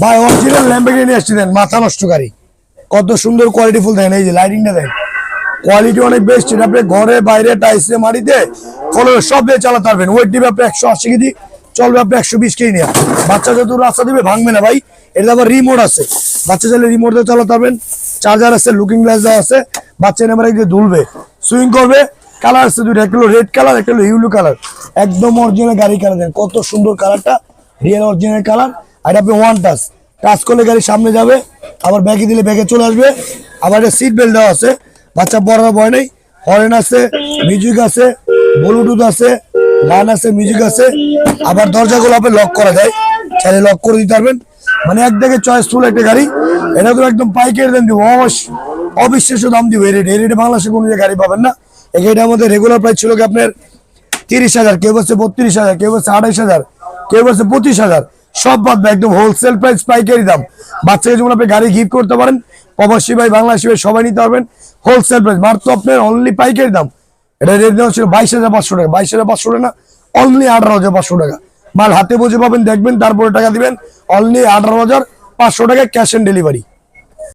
ভাই original Lamborghini আসছে, দেন মাথা নষ্ট গাড়ি, কত সুন্দর কোয়ালিটি ফুল দেখেন, এই যে লাইটিংটা দেখেন, কোয়ালিটি অনেক বেস্ট। এটা আপনি ঘরে বাইরে টাইসে মাটিতে ফলো সব দিয়ে চালাতে পারবেন। ওয়েট দিবে আপনি 180 কেজি, চলবে আপনি 120 কেজি নিয়ে। বাচ্চা যত রাস্তা দিবে ভাঙবে না ভাই। এটা আবার রিমোট আছে, বাচ্চা চাইলে রিমোট দিয়ে চালাতে পারবেন। চার্জার আছে, লুকিং গ্লাস দেওয়া আছে, বাচ্চা নাম্বার দিয়ে দুলবে, সুইং করবে। কালার আছে দুইটা, একটা হলো রেড কালার, একটা হলো ইউলো কালার, একদম অরিজিনাল গাড়ি কালার। দেন কত সুন্দর কালারটা, রিয়েল অরিজিনাল কালার। আর আপনি ওয়ান টাচ টাচ করলে গাড়ি সামনে যাবে, আবার ব্যাগে দিলে ব্যাগে চলে আসবে। আবার এটা সিট বেল্ট দেওয়া আছে, বাচ্চা বড়রা ভয় নেই। হরেন আছে, মিউজিক আছে, ব্লুটুথ আছে, গান আছে, মিউজিক আছে। আবার দরজাগুলো আপনি লক করা যায়, চাইলে লক করে দিতে পারবেন। মানে একদিকে চয়েসফুল একটা গাড়ি। এটা তো একদম পাইকারি দাম দিব, অবিশ্বাস্য দাম দিব। এই রেটে বাংলাদেশে কোনো গাড়ি পাবেন না। এই গাড়িটার আমাদের রেগুলার প্রাইস ছিল কি আপনার 30,000, কেউ বলছে 32,000, কেউ বলছে 28,000, কেউ বলছে 25,000, সব বাদ একদম হোলসেল প্রাইস, পাইকারি দাম। বাচ্চাকে যেমন আপনি গাড়ি গিফট করতে পারেন, প্রবাসী ভাই বাংলাদেশি ভাই সবাই নিতে পারবেন। হোলসেল প্রাইস মাত্র আপনার অনলি পাইকারি দাম। এটা রেট দেওয়া ছিল 22,500 টাকা, 22,500 টাকা না, অনলি 18,500 টাকা। মাল হাতে বুঝে পাবেন, দেখবেন, তারপরে টাকা দিবেন। অনলি 18,500 টাকা ক্যাশ অন ডেলিভারি।